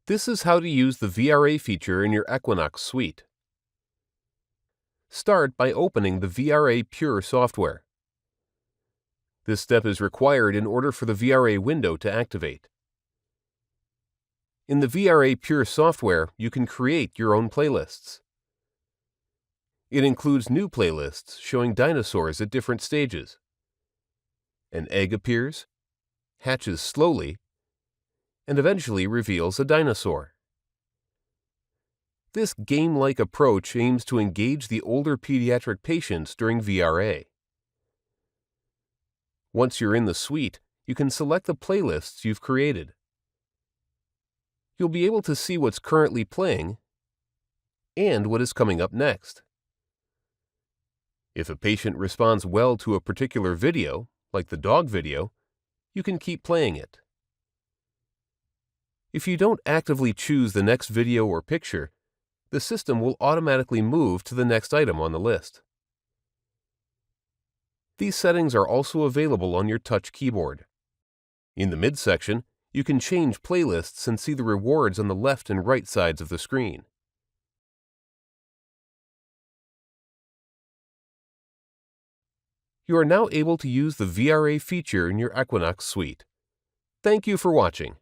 This is how to use the VRA feature in your Equinox suite. Start by opening the VRA Pure software. This step is required in order for the VRA window to activate. In the VRA Pure software, you can create your own playlists. It includes new playlists showing dinosaurs at different stages. An egg appears, hatches slowly, and eventually reveals a dinosaur. This game-like approach aims to engage the older pediatric patients during VRA. Once you're in the suite, you can select the playlists you've created. You'll be able to see what's currently playing and what is coming up next. If a patient responds well to a particular video, like the dog video, you can keep playing it. If you don't actively choose the next video or picture, the system will automatically move to the next item on the list. These settings are also available on your touch keyboard. In the midsection, you can change playlists and see the rewards on the left and right sides of the screen. You are now able to use the VRA feature in your Equinox suite. Thank you for watching.